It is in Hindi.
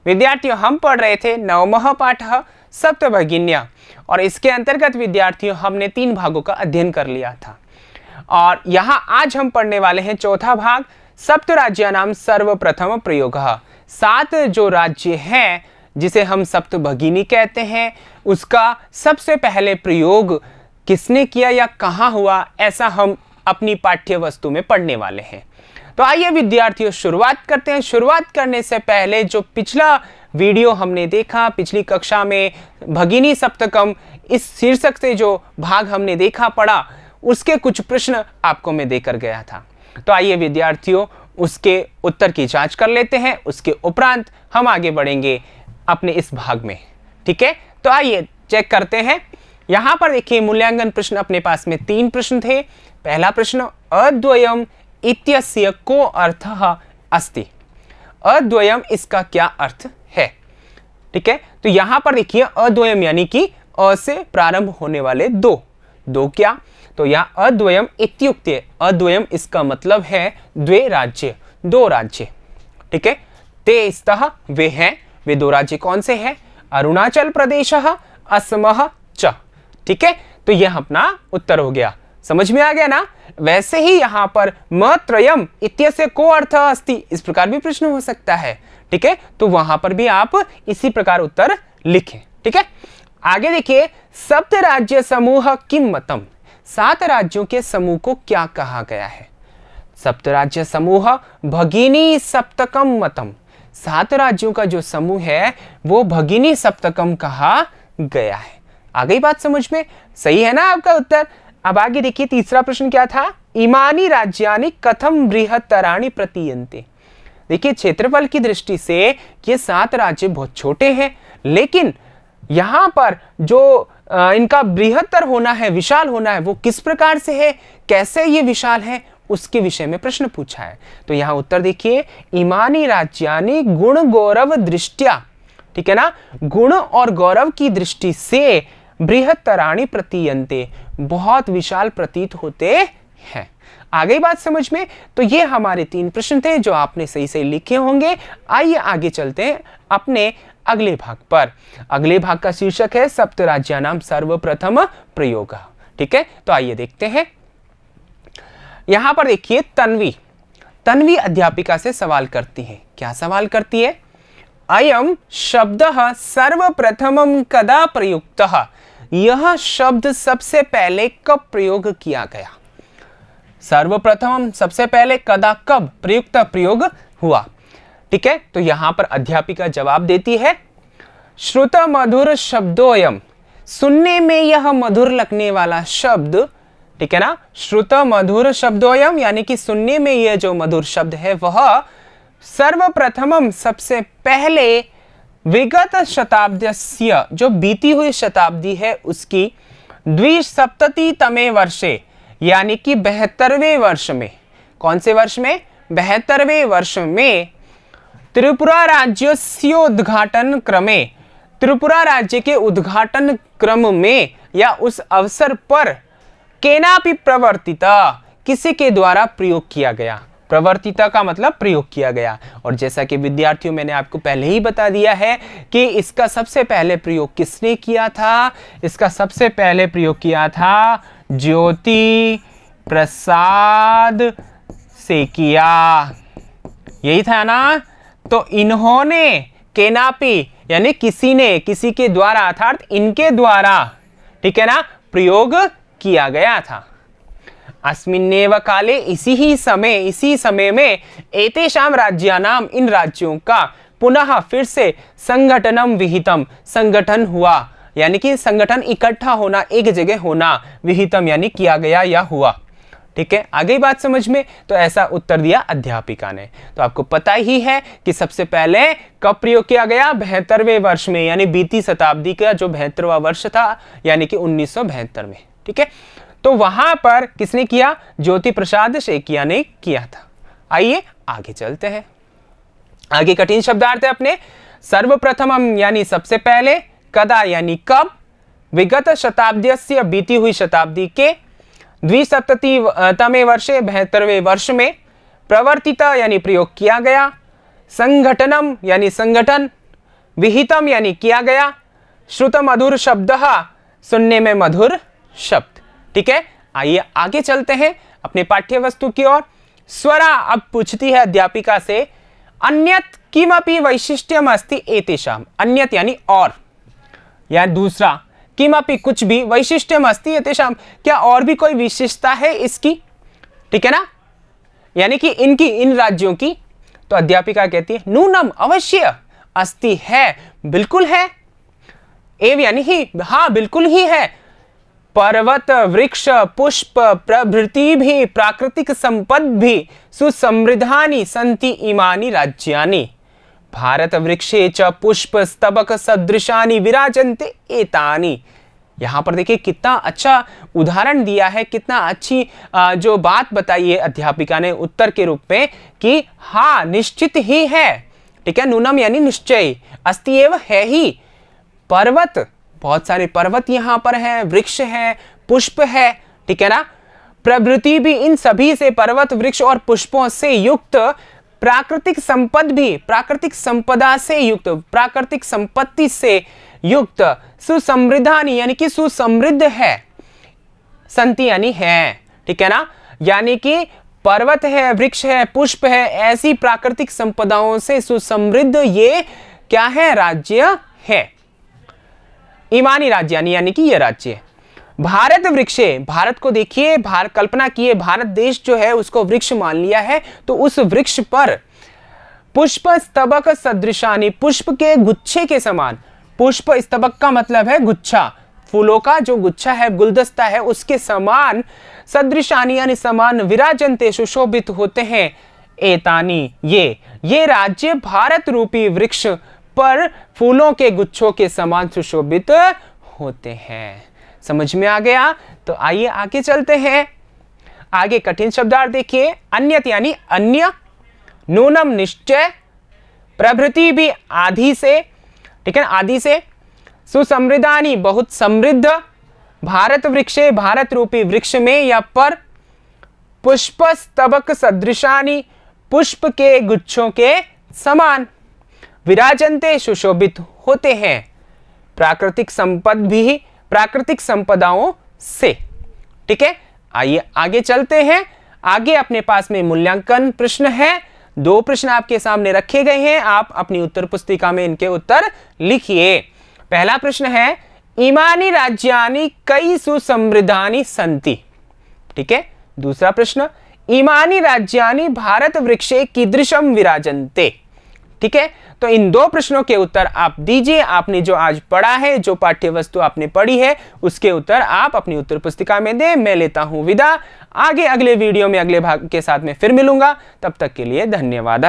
विद्यार्थियों हम पढ़ रहे थे नवमः पाठः सप्तभगिन्या, और इसके अंतर्गत विद्यार्थियों हमने 3 भागों का अध्ययन कर लिया था। और यहाँ आज हम पढ़ने वाले हैं चौथा भाग, सप्तराज्यानां सर्वप्रथम प्रयोगः। 7 जो राज्य हैं जिसे हम सप्तभगिनी कहते हैं, उसका सबसे पहले प्रयोग किसने किया या कहाँ हुआ, ऐसा हम अपनी पाठ्य वस्तु में पढ़ने वाले हैं। तो आइए विद्यार्थियों शुरुआत करते हैं। शुरुआत करने से पहले जो पिछला वीडियो हमने देखा, पिछली कक्षा में भगिनी सप्तकम इस शीर्षक से जो भाग हमने देखा पढ़ा, उसके कुछ प्रश्न आपको मैं देकर गया था। तो आइए विद्यार्थियों उसके उत्तर की जांच कर लेते हैं, उसके उपरांत हम आगे बढ़ेंगे अपने इस भाग में। ठीक है, तो आइए चेक करते हैं। यहां पर देखिए मूल्यांकन प्रश्न अपने पास में 3 प्रश्न थे। पहला प्रश्न, अद्वयम इत्यस्य को अर्थः अस्ति। अद्वयम इसका क्या अर्थ है? ठीक है, तो यहां पर देखिए अद्वयम यानी कि अ से प्रारंभ होने वाले दो क्या, तो यहाँ अद्वयम इत्युक्ते, अद्वयम इसका मतलब है द्वे राज्य, 2 राज्य। ठीक है, ते स्तः वे हैं, वे 2 राज्य कौन से हैं? अरुणाचल प्रदेश, असमः च। ठीक है, तो यह अपना उत्तर हो गया। समझ में आ गया ना? वैसे ही यहां पर मत्रयम इत्यस्य को अर्थ अस्ति, इस प्रकार भी प्रश्न हो सकता है। ठीक है, तो वहां पर भी आप इसी प्रकार उत्तर लिखें। ठीक है, आगे देखिए, सप्त राज्य समूह किम मतम। 7 राज्यों के समूह को क्या कहा गया है? सप्त राज्य समूह भगिनी सप्तकम मतम। 7 राज्यों का जो समूह है वो भगिनी सप्तकम कहा गया है। आ गई बात समझ में? सही है ना आपका उत्तर? अब आगे देखिए, तीसरा प्रश्न क्या था? इमानी राज्यानि कथम बृहत्तराणि प्रतीयन्ते। देखिए क्षेत्रफल की दृष्टि से ये 7 राज्य बहुत छोटे हैं, लेकिन यहां पर जो इनका बृहत्तर होना है, विशाल होना है, वो किस प्रकार से है, कैसे ये विशाल है, उसके विषय में प्रश्न पूछा है। तो यहां उत्तर देखिए, इमानी राज्यानि गुण गौरव दृष्टिया। ठीक है ना, गुण और गौरव की दृष्टि से बृहत्तराणि प्रतीयन्ते, बहुत विशाल प्रतीत होते हैं। आ गई बात समझ में? तो ये हमारे 3 प्रश्न थे जो आपने सही सही लिखे होंगे। आइए आगे चलते हैं अपने अगले भाग पर। अगले भाग का शीर्षक है सप्तराज्यानां सर्वप्रथम प्रयोग। ठीक है, तो आइए देखते हैं। यहां पर देखिए तन्वी अध्यापिका से सवाल करती है। क्या सवाल करती है? अयम शब्दः सर्वप्रथमं कदा प्रयुक्तः। यह शब्द सबसे पहले कब प्रयोग किया गया? सर्वप्रथम सबसे पहले, कदा कब प्रयोग हुआ? ठीक है, तो यहां पर अध्यापिका जवाब देती है, श्रुत मधुर शब्दोयम। सुनने में यह मधुर लगने वाला शब्द, ठीक है ना, श्रुत मधुर शब्दोयम यानी कि सुनने में यह जो मधुर शब्द है वह सर्वप्रथमम सबसे पहले विगत शताब्दस्य, जो बीती हुई शताब्दी है उसकी, 270तमे वर्षे यानी कि 72वें वर्ष में। कौन से वर्ष में? 72वें वर्ष में त्रिपुरा राज्योद्घाटन क्रमे, त्रिपुरा राज्य के उद्घाटन क्रम में या उस अवसर पर केनापि प्रवर्तिता, किसी के द्वारा प्रयोग किया गया। प्रवर्तिता का मतलब प्रयोग किया गया। और जैसा कि विद्यार्थियों मैंने आपको पहले ही बता दिया है कि इसका सबसे पहले प्रयोग किसने किया था? इसका सबसे पहले प्रयोग किया था ज्योति प्रसाद से किया। यही था ना? तो इन्होंने केनापि यानी किसी ने, किसी के द्वारा अर्थात इनके द्वारा, ठीक है ना, प्रयोग किया गया था। अस्मिन्नेव काले, इसी समय में एतेषां राज्यानाम, इन राज्यों का पुनः फिर से संगठनम विहितम, संगठन हुआ, यानी कि संगठन इकट्ठा होना, एक जगह होना, विहितम यानी किया गया या हुआ। ठीक है, आ गई बात समझ में? तो ऐसा उत्तर दिया अध्यापिका ने। तो आपको पता ही है कि सबसे पहले कब प्रयोग किया गया? 72वें वर्ष में, यानी बीती शताब्दी का जो 72वां वर्ष था, यानी कि 1972 में। ठीक है, तो वहां पर किसने किया? ज्योति प्रसाद शेकिया ने किया था। आइए आगे चलते हैं। आगे कठिन शब्दार्थ है अपने। सर्वप्रथमम यानी सबसे पहले, कदा यानी कब, विगत शताब्दीस्य बीती हुई शताब्दी के, 270तमे वर्षे 72वें वर्ष में, प्रवर्तित यानी प्रयोग किया गया, संगठनम यानी संगठन, विहितम यानी किया गया, श्रुत मधुर शब्द, सुनने में मधुर शब्द। ठीक है, आइए आगे चलते हैं अपने पाठ्य वस्तु की ओर। स्वरा अब पूछती है अध्यापिका से, अन्यत किमपि वैशिष्ट्यम अस्ति एतेषाम। अन्यत यानी और, या दूसरा, किमपि कुछ भी, वैशिष्ट्यम अस्ति एतेषाम, क्या और भी कोई विशेषता है इसकी। ठीक है ना, यानी कि इनकी, इन राज्यों की। तो अध्यापिका कहती है नूनम अवश्य, अस्ति है, बिल्कुल है, एव यानी ही, हाँ बिल्कुल ही है। पर्वत वृक्ष पुष्प प्रभृति भी प्राकृतिक संपद भी सुसमृद्धानि सन्ति इमानि राज्यानि। भारत वृक्षे च पुष्प स्तबक सदृशानि विराजन्ते एतानि। यहां पर देखिए कितना अच्छा उदाहरण दिया है, कितना अच्छी जो बात बताई है अध्यापिका ने उत्तर के रूप में कि हाँ निश्चित ही है। ठीक है, नूनम यानी निश्चय, अस्ति एव है ही। पर्वत, बहुत सारे पर्वत यहां पर है, वृक्ष है, पुष्प है। ठीक है ना, प्रवृत्ति भी, इन सभी से, पर्वत वृक्ष और पुष्पों से युक्त, प्राकृतिक संपद भी, प्राकृतिक संपदा से युक्त, प्राकृतिक संपत्ति से युक्त, सुसमृद्धानि यानी कि सुसमृद्ध है, संति यानी है। ठीक है ना, यानी कि पर्वत है, वृक्ष है, पुष्प है, ऐसी प्राकृतिक संपदाओं से सुसमृद्ध ये क्या है, राज्य है। इमानी राज्यानि यानी कि ये राज्य। भारत वृक्षे, भारत को देखिए, भारत, कल्पना किए भारत देश जो है उसको वृक्ष मान लिया है, तो उस वृक्ष पर पुष्प स्तबक सदृशानि, पुष्प के गुच्छे के समान, पुष्प स्तबक का मतलब है गुच्छा, फूलों का जो गुच्छा है, गुलदस्ता है, उसके समान, सदृशानि यानी समान, विराजन्ते सुशोभित होते हैं, एतानि ये राज्य भारत रूपी वृक्ष पर फूलों के गुच्छों के समान सुशोभित होते हैं। समझ में आ गया? तो आइए आगे चलते हैं। आगे कठिन शब्दार्थ देखिए, अन्यत यानी अन्य, नूनम निश्चय, प्रभृति भी आदि से, ठीक है, आदि से, सुसमृद्धानि बहुत समृद्ध, भारत वृक्षे, भारत रूपी वृक्ष में या पर, पुष्प स्तबक सदृशानि, पुष्प के गुच्छों के समान, विराजन्ते सुशोभित होते हैं, प्राकृतिक संपद भी, प्राकृतिक संपदाओं से। ठीक है, आइए आगे चलते हैं। आगे अपने पास में मूल्यांकन प्रश्न है, 2 प्रश्न आपके सामने रखे गए हैं, आप अपनी उत्तर पुस्तिका में इनके उत्तर लिखिए। पहला प्रश्न है, इमानि राज्यानि कई सुसमृद्धानि सन्ति। ठीक है, दूसरा प्रश्न, इमानि राज्यानि भारत वृक्षे कीदृशम विराजन्ते। ठीक है, तो इन 2 प्रश्नों के उत्तर आप दीजिए। आपने जो आज पढ़ा है, जो पाठ्य वस्तु आपने पढ़ी है, उसके उत्तर आप अपनी उत्तर पुस्तिका में दें। मैं लेता हूं विदा। आगे अगले वीडियो में अगले भाग के साथ में फिर मिलूंगा। तब तक के लिए धन्यवाद।